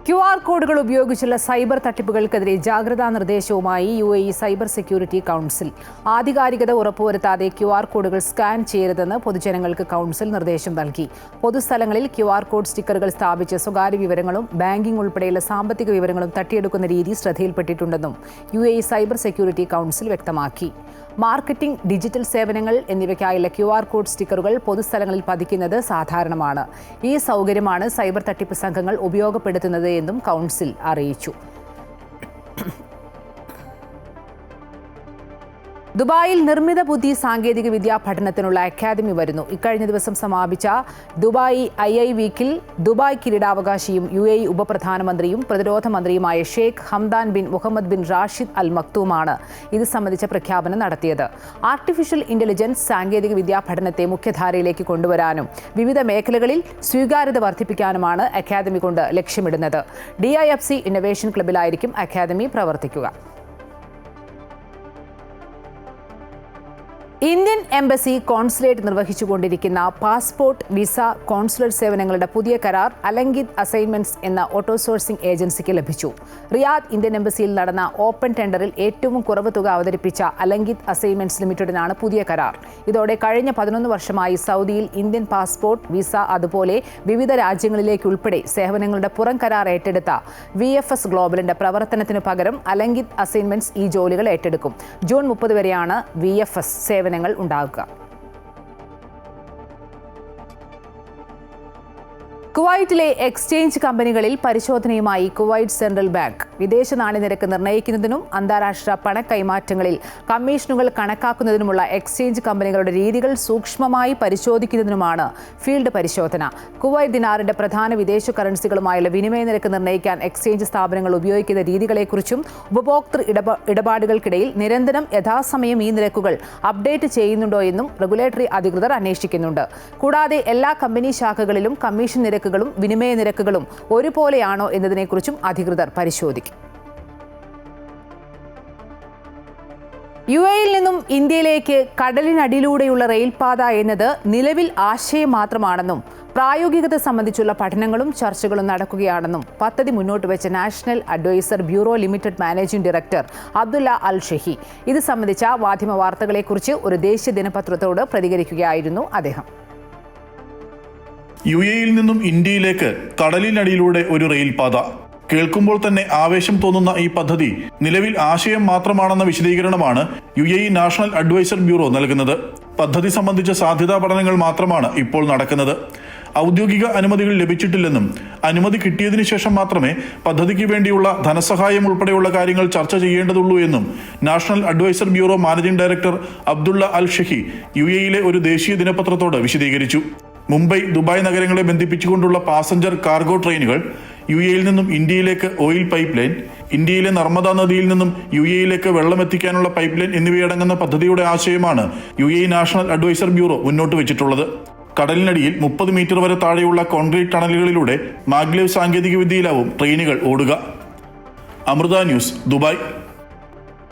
QR കോഡുകൾ ഉപയോഗിച്ചുള്ള സൈബർ തട്ടിപ്പുകൾക്കെതിരെ ജാഗ്രതാ നിർദ്ദേശവുമായി UAE സൈബർ സെക്യൂരിറ്റി കൗൺസിൽ. ആധികാരികത ഉറപ്പുവരുത്താതെ QR കോഡുകൾ സ്കാൻ ചെയ്യരുതെന്ന് പൊതുജനങ്ങൾക്ക് കൗൺസിൽ നിർദ്ദേശം നൽകി. പൊതുസ്ഥലങ്ങളിൽ QR കോഡ് സ്റ്റിക്കറുകൾ സ്ഥാപിച്ച് സ്വകാര്യ വിവരങ്ങളും ബാങ്കിംഗ് ഉൾപ്പെടെയുള്ള സാമ്പത്തിക വിവരങ്ങളും തട്ടിയെടുക്കുന്ന രീതി ശ്രദ്ധയിൽപ്പെട്ടിട്ടുണ്ടെന്നും UAE സൈബർ സെക്യൂരിറ്റി കൗൺസിൽ വ്യക്തമാക്കി. മാർക്കറ്റിംഗ്, ഡിജിറ്റൽ സേവനങ്ങൾ എന്നിവയ്ക്കായുള്ള QR കോഡ് സ്റ്റിക്കറുകൾ പൊതുസ്ഥലങ്ങളിൽ പതിക്കുന്നത് സാധാരണമാണ്. ഈ സൗകര്യമാണ് സൈബർ തട്ടിപ്പ് സംഘങ്ങൾ ഉപയോഗപ്പെടുത്തുന്നത് എന്നും കൗൺസിൽ അറിയിച്ചു. ദുബായിൽ നിർമ്മിത ബുദ്ധി സാങ്കേതിക വിദ്യാ പഠനത്തിനുള്ള അക്കാദമി വരുന്നു. ഇക്കഴിഞ്ഞ ദിവസം സമാപിച്ച ദുബായ് II വീക്കിൽ ദുബായ് കിരീടാവകാശിയും UAE ഉപപ്രധാനമന്ത്രിയും പ്രതിരോധ മന്ത്രിയുമായ Sheikh Hamdan bin Mohammed bin Rashid Al മക്തൂമാണ് ഇത് സംബന്ധിച്ച പ്രഖ്യാപനം നടത്തിയത്. ആർട്ടിഫിഷ്യൽ ഇന്റലിജൻസ് സാങ്കേതിക വിദ്യാ പഠനത്തെ മുഖ്യധാരയിലേക്ക് കൊണ്ടുവരാനും വിവിധ മേഖലകളിൽ സ്വീകാര്യത വർദ്ധിപ്പിക്കാനുമാണ് അക്കാദമി കൊണ്ട് ലക്ഷ്യമിടുന്നത്. DIFC ഇന്നൊവേഷൻ ക്ലബിലായിരിക്കും അക്കാദമി പ്രവർത്തിക്കുക. ഇന്ത്യൻ എംബസി കോൺസുലേറ്റ് നിർവഹിച്ചുകൊണ്ടിരിക്കുന്ന പാസ്പോർട്ട്, വിസ, കോൺസുലർ സേവനങ്ങളുടെ പുതിയ കരാർ അലങ്കിത് അസൈൻമെന്റ്സ് എന്ന ഓട്ടോസോഴ്സിംഗ് ഏജൻസിക്ക് ലഭിച്ചു. റിയാദ് ഇന്ത്യൻ എംബസിയിൽ നടന്ന ഓപ്പൺ ടെൻഡറിൽ ഏറ്റവും കുറവ് തുക അവതരിപ്പിച്ച അലങ്കിത് അസൈൻമെന്റ്സ് ലിമിറ്റഡിനാണ് പുതിയ കരാർ. ഇതോടെ കഴിഞ്ഞ 11 വർഷമായി സൗദിയിൽ ഇന്ത്യൻ പാസ്പോർട്ട്, വിസ അതുപോലെ വിവിധ രാജ്യങ്ങളിലേക്കുൾപ്പെടെ സേവനങ്ങളുടെ പുറം കരാർ ഏറ്റെടുത്ത VFS ഗ്ലോബലിന്റെ പ്രവർത്തനത്തിനു പകരം അലങ്കിത് അസൈൻമെന്റ്സ് ഈ ജോലികൾ ഏറ്റെടുക്കും. ജൂൺ 30 വരെയാണ് VFS സേവനങ്ങൾ ഉണ്ടാകുക. കുവൈറ്റിലെ എക്സ്ചേഞ്ച് കമ്പനികളിൽ പരിശോധനയുമായി കുവൈറ്റ് സെൻട്രൽ ബാങ്ക്. വിദേശ നാണ്യനിരക്ക് നിർണ്ണയിക്കുന്നതിനും അന്താരാഷ്ട്ര പണക്കൈമാറ്റങ്ങളിൽ കമ്മീഷനുകൾ കണക്കാക്കുന്നതിനുമുള്ള എക്സ്ചേഞ്ച് കമ്പനികളുടെ രീതികൾ സൂക്ഷ്മമായി പരിശോധിക്കുന്നതിനുമാണ് ഫീൽഡ് പരിശോധന. കുവൈറ്റ് ദിനാറിന്റെ പ്രധാന വിദേശ കറൻസികളുമായുള്ള വിനിമയ നിരക്ക് നിർണ്ണയിക്കാൻ എക്സ്ചേഞ്ച് സ്ഥാപനങ്ങൾ ഉപയോഗിക്കുന്ന രീതികളെക്കുറിച്ചും ഉപഭോക്തൃ ഇടപാടുകൾക്കിടയിൽ നിരന്തരം യഥാസമയം ഈ നിരക്കുകൾ അപ്ഡേറ്റ് ചെയ്യുന്നുണ്ടോ എന്നും റെഗുലേറ്ററി അധികൃതർ അന്വേഷിക്കുന്നുണ്ട്. കൂടാതെ എല്ലാ കമ്പനി ശാഖകളിലും കമ്മീഷൻ നിരക്കുകളും വിനിമയ നിരക്കുകളും ഒരുപോലെയാണോ എന്നതിനെക്കുറിച്ചും അധികൃതർ പരിശോധിക്കും. UAE-യിൽ നിന്നും ഇന്ത്യയിലേക്ക് കടലിനടിയിലൂടെയുള്ള റെയിൽപാത എന്നത് നിലവിൽ ആശയം മാത്രമാണെന്നും പ്രായോഗികത സംബന്ധിച്ചുള്ള പഠനങ്ങളും ചർച്ചകളും നടക്കുകയാണെന്നും പദ്ധതി മുന്നോട്ട് വെച്ച national adviser bureau limited managing director Abdullah Al Shehhi ഇത് സംബന്ധിച്ച മാധ്യമ വാർത്തകളെക്കുറിച്ച് ഒരു ദേശീയ ദിനപത്രത്തോട് പ്രതികരിക്കുകയായിരുന്നു അദ്ദേഹം. UAE-യിൽ നിന്നും ഇന്ത്യയിലേക്ക് കടലിനടിയിലൂടെ ഒരു റെയിൽപാത. കേൾക്കുമ്പോൾ തന്നെ ആവേശം തോന്നുന്ന ഈ പദ്ധതി നിലവിൽ ആശയം മാത്രമാണെന്ന വിശദീകരണമാണ് UAE നാഷണൽ അഡ്വൈസർ ബ്യൂറോ നൽകുന്നത്. പദ്ധതി സംബന്ധിച്ച സാധ്യതാ പഠനങ്ങൾ മാത്രമാണ് ഇപ്പോൾ നടക്കുന്നത്. ഔദ്യോഗിക അനുമതികൾ ലഭിച്ചിട്ടില്ലെന്നും അനുമതി കിട്ടിയതിനു ശേഷം മാത്രമേ പദ്ധതിക്ക് വേണ്ടിയുള്ള ധനസഹായം ഉൾപ്പെടെയുള്ള കാര്യങ്ങൾ ചർച്ച ചെയ്യേണ്ടതുള്ളൂ എന്നും national adviser bureau managing director Abdullah Al Shehhi UAE-യിലെ ഒരു ദേശീയ ദിനപത്രത്തോട് വിശദീകരിച്ചു. മുംബൈ, ദുബായ് നഗരങ്ങളെ ബന്ധിപ്പിച്ചുകൊണ്ടുള്ള പാസഞ്ചർ കാർഗോ ട്രെയിനുകൾ, UAE-യിൽ നിന്നും ഇന്ത്യയിലേക്ക് ഓയിൽ പൈപ്പ് ലൈൻ, ഇന്ത്യയിലെ നർമ്മദ നദിയിൽ നിന്നും UAE-യിലേക്ക് വെള്ളമെത്തിക്കാനുള്ള പൈപ്പ് ലൈൻ എന്നിവയടങ്ങുന്ന പദ്ധതിയുടെ ആശയമാണ് UAE നാഷണൽ അഡ്വൈസർ ബ്യൂറോ മുന്നോട്ട് വെച്ചിട്ടുള്ളത്. കടലിനടിയിൽ 30 മീറ്റർ വരെ താഴെയുള്ള കോൺക്രീറ്റ് ടണലുകളിലൂടെ മാഗ്ലേവ് സാങ്കേതിക വിദ്യയിലാവും ട്രെയിനുകൾ ഓടുക. Amrita news, Dubai.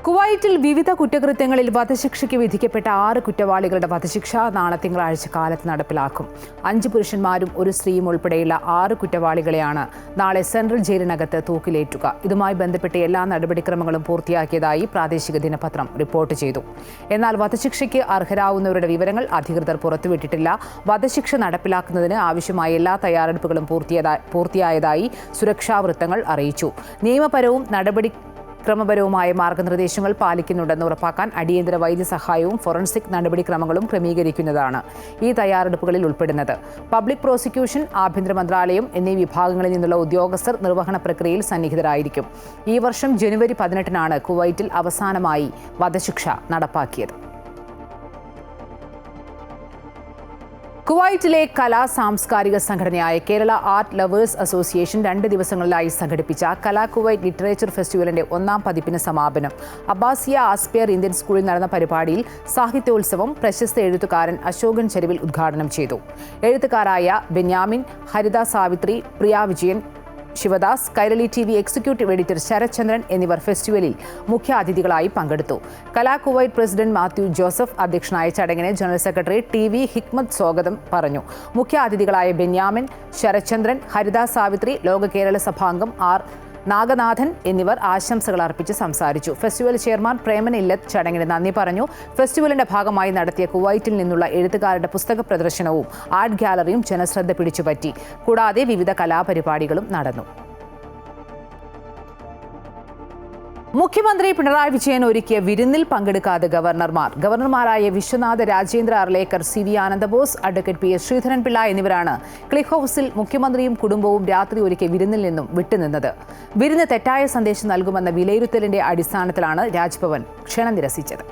കുവൈറ്റിൽ വിവിധ കുറ്റകൃത്യങ്ങളിൽ വധശിക്ഷയ്ക്ക് വിധിക്കപ്പെട്ട 6 കുറ്റവാളികളുടെ വധശിക്ഷ നാളെ തിങ്കളാഴ്ച കാലത്ത് നടപ്പിലാക്കും. 5 പുരുഷന്മാരും ഒരു സ്ത്രീയും ഉൾപ്പെടെയുള്ള 6 കുറ്റവാളികളെയാണ് നാളെ സെൻട്രൽ ജയിലിനകത്ത് തൂക്കിലേറ്റുക. ഇതുമായി ബന്ധപ്പെട്ട് എല്ലാ നടപടിക്രമങ്ങളും പൂർത്തിയാക്കിയതായി പ്രാദേശിക ദിനപത്രം റിപ്പോർട്ട് ചെയ്തു. എന്നാൽ വധശിക്ഷയ്ക്ക് അർഹരാവുന്നവരുടെ വിവരങ്ങൾ അധികൃതർ പുറത്തുവിട്ടിട്ടില്ല. വധശിക്ഷ നടപ്പിലാക്കുന്നതിന് ആവശ്യമായ എല്ലാ തയ്യാറെടുപ്പുകളും പൂർത്തിയായതായി സുരക്ഷാ വൃത്തങ്ങൾ അറിയിച്ചു. നിയമപരവും ക്രമപരവുമായ മാർഗനിർദ്ദേശങ്ങൾ പാലിക്കുന്നുണ്ടെന്ന് ഉറപ്പാക്കാൻ അടിയന്തര വൈദ്യസഹായവും ഫോറൻസിക് നടപടിക്രമങ്ങളും ക്രമീകരിക്കുന്നതാണ് ഈ തയ്യാറെടുപ്പുകളിൽ ഉൾപ്പെടുന്നത്. പബ്ലിക് പ്രോസിക്യൂഷൻ, ആഭ്യന്തര മന്ത്രാലയം എന്നീ വിഭാഗങ്ങളിൽ നിന്നുള്ള ഉദ്യോഗസ്ഥർ നിർവഹണ പ്രക്രിയയിൽ സന്നിഹിതരായിരിക്കും. ഈ വർഷം ജനുവരി 18-നാണ് കുവൈറ്റിൽ അവസാനമായി വധശിക്ഷ നടപ്പാക്കിയത്. കുവൈറ്റിലെ കലാ സാംസ്കാരിക സംഘടനയായ കേരള ആർട്ട് ലവേഴ്സ് അസോസിയേഷൻ 2 ദിവസങ്ങളിലായി സംഘടിപ്പിച്ച കലാ കുവൈറ്റ് ലിറ്ററേച്ചർ ഫെസ്റ്റിവലിന്റെ 1ാം പതിപ്പിന് സമാപനം. അബ്ബാസിയ ആസ്പിയർ ഇന്ത്യൻ സ്കൂളിൽ നടന്ന പരിപാടിയിൽ സാഹിത്യോത്സവം പ്രശസ്ത എഴുത്തുകാരൻ അശോകൻ ചെരുവിൽ ഉദ്ഘാടനം ചെയ്തു. എഴുത്തുകാരായ Benyamin, Haritha Savithri, Priya Vijayan, Sivadas, Kairali TV executive editor Sarath Chandran എന്നിവർ ഫെസ്റ്റിവലിൽ മുഖ്യാതിഥികളായി പങ്കെടുത്തു. കലാ കുവൈറ്റ് പ്രസിഡന്റ് മാത്യു ജോസഫ് അധ്യക്ഷനായ ചടങ്ങിന് ജനറൽ സെക്രട്ടറി TV ഹിക്മത്ത് സ്വാഗതം പറഞ്ഞു. മുഖ്യാതിഥികളായ ബെന്യാമിൻ, ശരത് ചന്ദ്രൻ, ഹരിത സാവിത്രി, ലോക കേരള സഭാംഗം R നാഗനാഥൻ എന്നിവർ ആശംസകൾ അർപ്പിച്ച് സംസാരിച്ചു. ഫെസ്റ്റിവൽ ചെയർമാൻ പ്രേമൻ ഇല്ലത്ത് ചടങ്ങിന് നന്ദി പറഞ്ഞു. ഫെസ്റ്റിവലിന്റെ ഭാഗമായി നടത്തിയ കുവൈറ്റിൽ നിന്നുള്ള എഴുത്തുകാരുടെ പുസ്തക പ്രദർശനവും ആർട്ട് ഗാലറിയും ജനശ്രദ്ധ പിടിച്ചുപറ്റി. കൂടാതെ വിവിധ കലാപരിപാടികളും നടന്നു. മുഖ്യമന്ത്രി പിണറായി വിജയൻ ഒരുക്കിയ വിരുന്നിൽ പങ്കെടുക്കാതെ ഗവർണർമാരായ Vishwanath Rajendra Arlekar, CV Anandabose, advocate PS Sreedharanpillai എന്നിവരാണ് ക്ലിഫ് ഹൗസിൽ മുഖ്യമന്ത്രിയും കുടുംബവും രാത്രി ഒരുക്കിയ വിരുന്നിൽ നിന്നും വിട്ടുനിന്നത്. വിരുന്ന് തെറ്റായ സന്ദേശം നൽകുമെന്ന വിലയിരുത്തലിന്റെ അടിസ്ഥാനത്തിലാണ് രാജ്ഭവൻ ക്ഷണം നിരസിച്ചത്.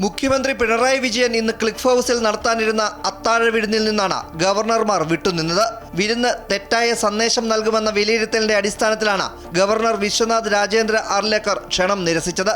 മുഖ്യമന്ത്രി പിണറായി വിജയൻ ഇന്ന് ക്ലിഫ് ഹൗസിൽ നടത്താനിരുന്ന അത്താഴ വിരുന്നിൽ നിന്നാണ് ഗവർണർമാർ വിട്ടുനിന്നത്. വിരുന്ന് തെറ്റായ സന്ദേശം നൽകുമെന്ന വിലയിരുത്തലിന്റെ അടിസ്ഥാനത്തിലാണ് ഗവർണർ വിശ്വനാഥ് രാജേന്ദ്ര അർലേക്കർ ക്ഷണം നിരസിച്ചത്.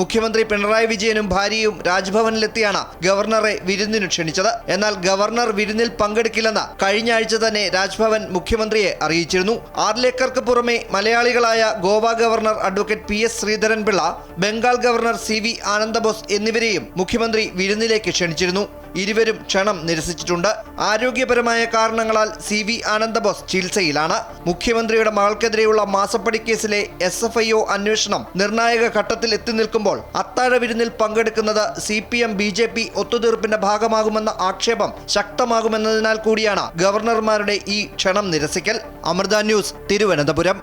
മുഖ്യമന്ത്രി പിണറായി വിജയനും ഭാര്യയും രാജ്ഭവനിലെത്തിയാണ് ഗവർണറെ വിരുന്നിന് ക്ഷണിച്ചത്. എന്നാൽ ഗവർണർ വിരുന്നിൽ പങ്കെടുക്കില്ലെന്ന് കഴിഞ്ഞ ആഴ്ച തന്നെ രാജ്ഭവൻ മുഖ്യമന്ത്രിയെ അറിയിച്ചിരുന്നു. ആർലേക്കർക്ക് പുറമെ മലയാളികളായ Goa governor advocate PS Sreedharan Pillai, Bengal governor CV Ananda Bose എന്നിവരെയും മുഖ്യമന്ത്രി വിരുന്നിലേക്ക് ക്ഷണിച്ചിരുന്നു. ഇരുവരും ക്ഷണം നിരസിച്ചിട്ടുണ്ട്. ആരോഗ്യപരമായ കാരണങ്ങളാൽ CV ആനന്ദബോസ് ചികിത്സയിലാണ്. മുഖ്യമന്ത്രിയുടെ മകൾക്കെതിരെയുള്ള മാസപ്പടി കേസിലെ SFIO അന്വേഷണം നിർണായക ഘട്ടത്തിൽ എത്തി നിൽക്കുമ്പോൾ അത്താഴ വിരുന്നിൽ പങ്കെടുക്കുന്നത് CPM BJP ഒത്തുതീർപ്പിന്റെ ഭാഗമാകുമെന്ന ആക്ഷേപം ശക്തമാകുമെന്നതിനാൽ കൂടിയാണ് ഗവർണർമാരുടെ ഈ ക്ഷണം നിരസിക്കൽ. അമൃത ന്യൂസ്, തിരുവനന്തപുരം.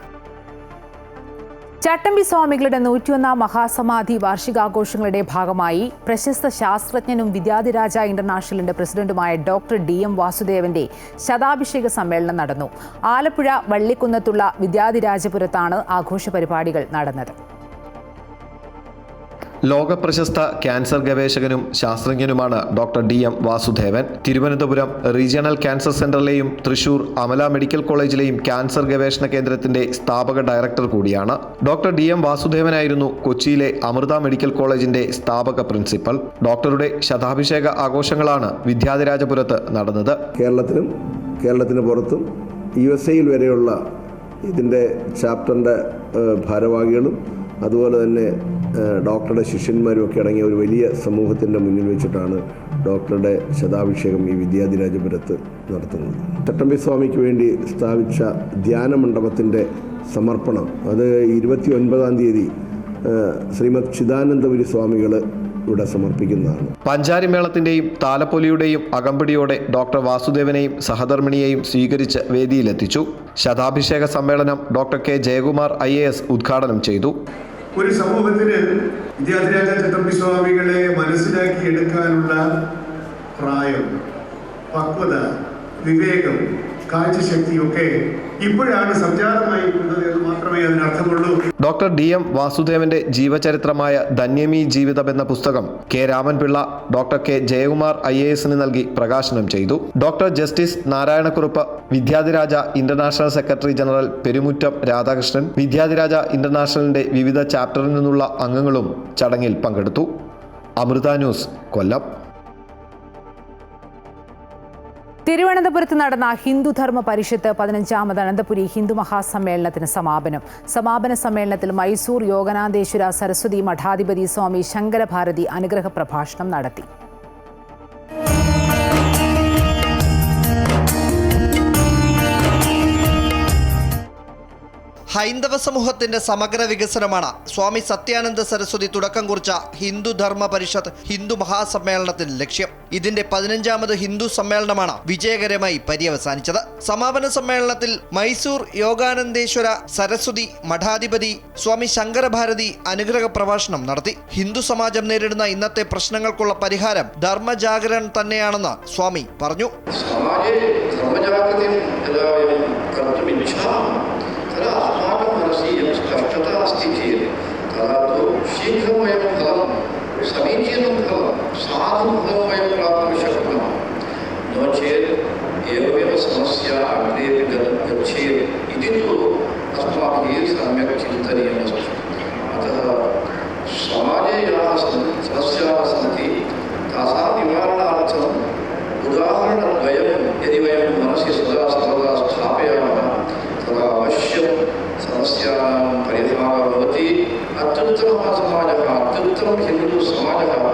ചട്ടമ്പി സ്വാമികളുടെ 101 മഹാസമാധി വാർഷികാഘോഷങ്ങളുടെ ഭാഗമായി പ്രശസ്ത ശാസ്ത്രജ്ഞനും വിദ്യാധിരാജ ഇന്റർനാഷണലിന്റെ പ്രസിഡന്റുമായ ഡോക്ടർ DM വാസുദേവന്റെ ശതാഭിഷേക സമ്മേളനം നടന്നു. ആലപ്പുഴ വള്ളിക്കുന്നത്തുള്ള വിദ്യാധിരാജപുരത്താണ് ആഘോഷ പരിപാടികൾ നടന്നത്. ലോകപ്രശസ്ത ക്യാൻസർ ഗവേഷകനും ശാസ്ത്രജ്ഞനുമാണ് doctor DM Vasudevan. Thiruvananthapuram regional cancer സെന്ററിലെയും തൃശൂർ അമല മെഡിക്കൽ കോളേജിലെയും ക്യാൻസർ ഗവേഷണ കേന്ദ്രത്തിന്റെ സ്ഥാപക ഡയറക്ടർ കൂടിയാണ്. ഡോക്ടർ DM വാസുദേവനായിരുന്നു കൊച്ചിയിലെ അമൃത മെഡിക്കൽ കോളേജിന്റെ സ്ഥാപക പ്രിൻസിപ്പൽ. ഡോക്ടറുടെ ശതാഭിഷേക ആഘോഷങ്ങളാണ് വിദ്യാധിരാജപുരത്ത് നടന്നത്. കേരളത്തിന് പുറത്തും USA വരെയുള്ള ഇതിൻ്റെ ചാപ്റ്ററിൻ്റെ ഭാരവാഹികളും അതുപോലെ തന്നെ ഡോക്ടറുടെ ശിഷ്യന്മാരും ഒക്കെ അടങ്ങിയ ഒരു വലിയ സമൂഹത്തിൻ്റെ മുന്നിൽ വെച്ചിട്ടാണ് ഡോക്ടറുടെ ശതാഭിഷേകം ഈ വിദ്യാധിരാജപുരത്ത് നടത്തുന്നത്. ചട്ടമ്പി സ്വാമിക്ക് വേണ്ടി സ്ഥാപിച്ച ധ്യാന മണ്ഡപത്തിൻ്റെ സമർപ്പണം അത് 29-ാം തീയതി ശ്രീമദ് ചിദാനന്ദപുരി സ്വാമികൾ ഇവിടെ സമർപ്പിക്കുന്നതാണ്. പഞ്ചാരിമേളത്തിന്റെയും താലപ്പൊലിയുടെയും അകമ്പടിയോടെ ഡോക്ടർ വാസുദേവനെയും സഹധർമ്മിണിയെയും സ്വീകരിച്ച് വേദിയിലെത്തിച്ചു. ശതാഭിഷേക സമ്മേളനം ഡോക്ടർ K ജയകുമാർ IAS ഉദ്ഘാടനം ചെയ്തു. ഒരു സമൂഹത്തിന് വിദ്യാധിരാജ ചട്ടമ്പി സ്വാമികളെ മനസ്സിലാക്കി എടുക്കാനുള്ള പ്രായം, പക്വത, വിവേകം, കാഴ്ചശക്തിയൊക്കെ ഇപ്പോഴാണ് സംജാതമായിരിക്കുന്നത് എന്ന് മാത്രമേ അതിനർത്ഥമുള്ളൂ. ഡോക്ടർ DM വാസുദേവന്റെ ജീവചരിത്രമായ ധന്യമീ ജീവിതം എന്ന പുസ്തകം K Ramanpillai doctor K Jayakumar IASന് നൽകി പ്രകാശനം ചെയ്തു. Doctor justice Narayanakurup, Vidyadhiraja international secretary general Perumuttam Radhakrishnan, Vidyadhiraja ഇന്റർനാഷണലിന്റെ വിവിധ ചാപ്റ്ററിൽ നിന്നുള്ള അംഗങ്ങളും ചടങ്ങിൽ പങ്കെടുത്തു. അമൃത ന്യൂസ്, കൊല്ലം. തിരുവനന്തപുരത്ത് നടന്ന ഹിന്ദുധർമ്മ പരിഷത്ത് 15ാമത് അനന്തപുരി ഹിന്ദു മഹാസമ്മേളനത്തിന് സമാപന സമ്മേളനത്തിൽ മൈസൂർ യോഗനാഥേശ്വര സരസ്വതി മഠാധിപതി സ്വാമി ശങ്കരഭാരതി അനുഗ്രഹ പ്രഭാഷണം നടത്തി. ഹൈന്ദവ സമൂഹത്തിന്റെ സമഗ്ര വികസനമാണ് സ്വാമി സത്യാനന്ദ സരസ്വതി തുടക്കം കുറിച്ച ഹിന്ദു ധർമ്മ പരിഷത്ത് ഹിന്ദു മഹാസമ്മേളനത്തിന്റെ ലക്ഷ്യം. ഇതിന്റെ 15ാമത് ഹിന്ദു സമ്മേളനമാണ് വിജയകരമായി പര്യവസാനിച്ചത്. സമാപന സമ്മേളനത്തിൽ മൈസൂർ യോഗാനന്ദേശ്വര സരസ്വതി മഠാധിപതി സ്വാമി ശങ്കരഭാരതി അനുഗ്രഹ പ്രഭാഷണം നടത്തി. ഹിന്ദു സമാജം നേരിടുന്ന ഇന്നത്തെ പ്രശ്നങ്ങൾക്കുള്ള പരിഹാരം ധർമ്മജാഗരണം തന്നെയാണെന്ന് സ്വാമി പറഞ്ഞു. अस्माकं मनसि यं स्पष्टता अस्ति चेत् तदा तु शीघ्रं वयं फलं समीचीनं फलं साधुं फलं वयं प्राप्तुं शक्नुमः. नो चेत् एवमेव समस्या अग्रे गच्छेत् इति तु अस्माभिः सम्यक् चिन्तनीयमस्ति. अतः समाजे याः समस्याः सन्ति तासां निवारणार्थम् उदाहरणद्वयं यदि वयं मनसि सदा सर्वदा स्थापयामः तदा अवश्यं समस्यानां परिहारः भवति. अत्युत्तमः समाजः, अत्युत्तमः हिन्दू समाजः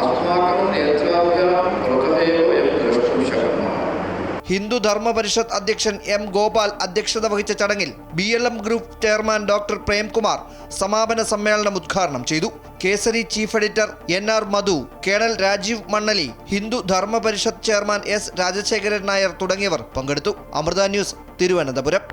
अस्माकं नेत्राभ्यां पुरतः एव वयं द्रष्टुं शक्नुमः. ഹിന്ദു ധർമ്മ പരിഷത്ത് അധ്യക്ഷൻ M ഗോപാൽ അധ്യക്ഷത വഹിച്ച ചടങ്ങിൽ BLM group chairman doctor Premkumar സമാപന സമ്മേളനം ഉദ്ഘാടനം ചെയ്തു. കേസരി ചീഫ് എഡിറ്റർ NR മധു, കേണൽ രാജീവ് മണ്ണലി, ഹിന്ദു ധർമ്മ പരിഷത്ത് ചെയർമാൻ S രാജശേഖരൻ നായർ തുടങ്ങിയവർ പങ്കെടുത്തു. അമൃത ന്യൂസ്, തിരുവനന്തപുരം.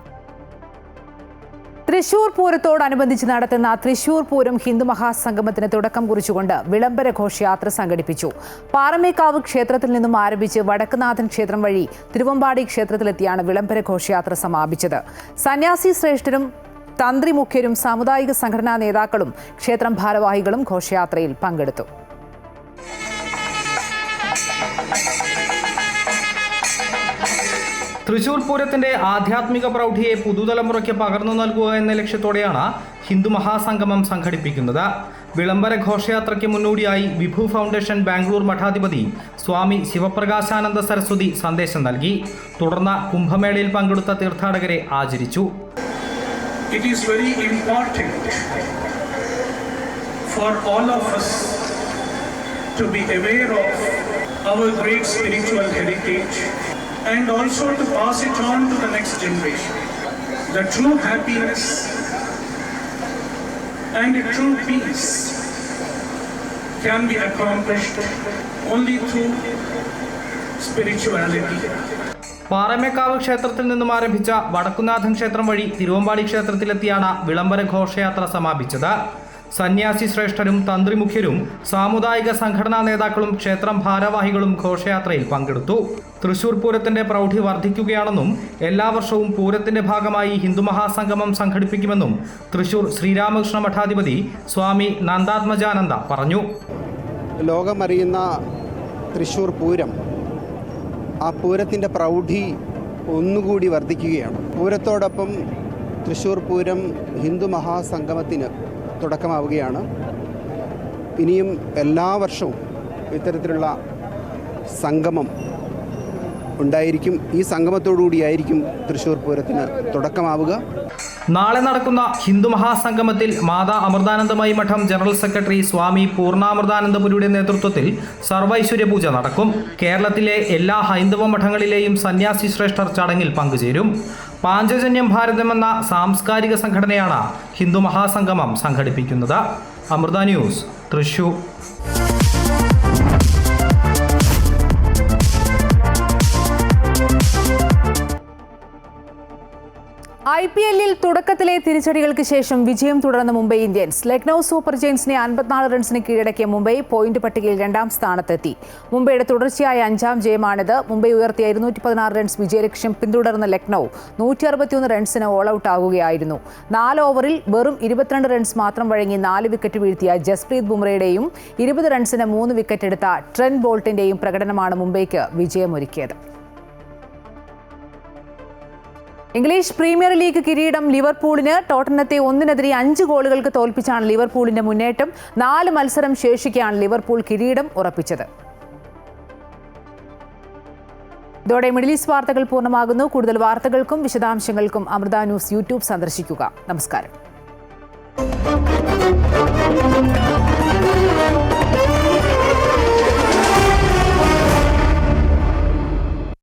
തൃശൂർ പൂരത്തോടനുബന്ധിച്ച് നടത്തുന്ന തൃശൂർ പൂരം ഹിന്ദു മഹാസംഗമത്തിന് തുടക്കം കുറിച്ചുകൊണ്ട് വിളംബര ഘോഷയാത്ര സംഘടിപ്പിച്ചു. പാറമേക്കാവ് ക്ഷേത്രത്തിൽ നിന്നും ആരംഭിച്ച് വടക്കുനാഥൻ ക്ഷേത്രം വഴി തിരുവമ്പാടി ക്ഷേത്രത്തിലെത്തിയാണ് വിളംബര ഘോഷയാത്ര സമാപിച്ചത്. സന്യാസി ശ്രേഷ്ഠരും തന്ത്രി മുഖ്യരും സാമുദായിക സംഘടനാ നേതാക്കളും ക്ഷേത്രം ഭാരവാഹികളും ഘോഷയാത്രയിൽ പങ്കെടുത്തു. തൃശൂർ പൂരത്തിന്റെ ആധ്യാത്മിക പ്രൗഢിയെ പുതുതലമുറയ്ക്ക് പകർന്നു നൽകുക എന്ന ലക്ഷ്യത്തോടെയാണ് ഹിന്ദു മഹാസംഗമം സംഘടിപ്പിക്കുന്നത്. വിളംബര ഘോഷയാത്രയ്ക്ക് മുന്നോടിയായി വിഭു ഫൗണ്ടേഷൻ ബാംഗ്ലൂർ മഠാധിപതി സ്വാമി ശിവപ്രകാശാനന്ദ സരസ്വതി സന്ദേശം നൽകി. തുടർന്ന് കുംഭമേളയിൽ പങ്കെടുത്ത തീർത്ഥാടകരെ ആചരിച്ചു. It is very important for all of us to be aware of our great spiritual heritage and also to pass it on to the next generation. The true happiness and true peace can be accomplished only through spirituality. Paramekkavu ക്ഷേത്രത്തിൽ നിന്നും ആരംഭിച്ച വടക്കുനാഥൻ ക്ഷേത്രം വഴി തിരുവമ്പാടി ക്ഷേത്രത്തിലെത്തിയാണ് വിളംബര ഘോഷയാത്ര സമാപിച്ചത്. സന്യാസി ശ്രേഷ്ഠരും തന്ത്രിമുഖ്യരും സാമുദായിക സംഘടനാ നേതാക്കളും ക്ഷേത്രം ഭാരവാഹികളും ഘോഷയാത്രയിൽ പങ്കെടുത്തു. തൃശൂർ പൂരത്തിന്റെ പ്രൗഢി വർദ്ധിക്കുകയാണെന്നും എല്ലാ വർഷവും പൂരത്തിന്റെ ഭാഗമായി ഹിന്ദു മഹാസംഗമം സംഘടിപ്പിക്കുമെന്നും തൃശൂർ ശ്രീരാമകൃഷ്ണ മഠാധിപതി സ്വാമി നന്ദാത്മജാനന്ദ പറഞ്ഞു. ലോകമറിയുന്ന തൃശൂർ പൂരം, ആ പൂരത്തിൻ്റെ പ്രൗഢി ഒന്നുകൂടി വർദ്ധിക്കുകയാണ്. പൂരത്തോടൊപ്പം തൃശ്ശൂർ പൂരം ഹിന്ദു മഹാസംഗമത്തിന് തുടക്കമാവുകയാണ്. ഇനിയും എല്ലാ വർഷവും ഇത്തരത്തിലുള്ള സംഗമം ഉണ്ടായിരിക്കും. ഈ സംഗമത്തോടുകൂടിയായിരിക്കും തൃശ്ശൂർ പൂരത്തിന് തുടക്കമാവുക. നാളെ നടക്കുന്ന ഹിന്ദു മഹാസംഗമത്തിൽ മാതാ അമൃതാനന്ദമയി മഠം ജനറൽ സെക്രട്ടറി സ്വാമി പൂർണ്ണാമൃതാനന്ദപുരിയുടെ നേതൃത്വത്തിൽ സർവൈശ്വര്യ പൂജ നടക്കും. കേരളത്തിലെ എല്ലാ ഹൈന്ദവ മഠങ്ങളിലെയും സന്യാസി ശ്രേഷ്ഠർ ചടങ്ങിൽ പങ്കുചേരും. പാഞ്ചജന്യം ഭാരതം എന്ന സാംസ്കാരിക സംഘടനയാണ് ഹിന്ദു മഹാസംഗമം സംഘടിപ്പിക്കുന്നത്. അമൃത ന്യൂസ്, തൃശൂർ. IPL-ൽ തുടക്കത്തിലെ തിരിച്ചടികൾക്ക് ശേഷം വിജയം തുടർന്ന മുംബൈ ഇന്ത്യൻസ്. ലക്നൌ സൂപ്പർ ജയൻസിനെ 54 റൺസിന് കീഴടക്കിയ മുംബൈ പോയിന്റ് പട്ടികയിൽ 2ാം സ്ഥാനത്തെത്തി. മുംബൈയുടെ തുടർച്ചയായ 5ാം ജയമാണിത്. മുംബൈ ഉയർത്തിയ 216 റൺസ് വിജയലക്ഷ്യം പിന്തുടർന്ന ലക്നൌ 161 റൺസിന് ഓൾ ഔട്ട് ആകുകയായിരുന്നു. 4 ഓവറിൽ വെറും 22 റൺസ് മാത്രം വഴങ്ങി 4 വിക്കറ്റ് വീഴ്ത്തിയ ജസ്പ്രീത് ബുംറയുടെയും 20 റൺസിന് 3 വിക്കറ്റ് എടുത്ത ട്രെന്റ് ബോൾട്ടിന്റെയും പ്രകടനമാണ് മുംബൈക്ക് വിജയമൊരുക്കിയത്. ഇംഗ്ലീഷ് പ്രീമിയർ ലീഗ് കിരീടം ലിവർപൂളിന്. ടോട്ടനത്തെ 1-5 ഗോളുകൾക്ക് തോൽപ്പിച്ചാണ് ലിവർപൂളിന്റെ മുന്നേറ്റം. 4 മത്സരം ശേഷിക്കെയാണ് ലിവർപൂൾ കിരീടം ഉറപ്പിച്ചത്. ഇതോടെ മിഡിൽ ഈസ്റ്റ് വാർത്തകൾ പൂർണ്ണമാകുന്നു. കൂടുതൽ വാർത്തകൾക്കും വിശദാംശങ്ങൾക്കും അമൃത ന്യൂസ് യൂട്യൂബ് സന്ദർശിക്കുക. നമസ്കാരം.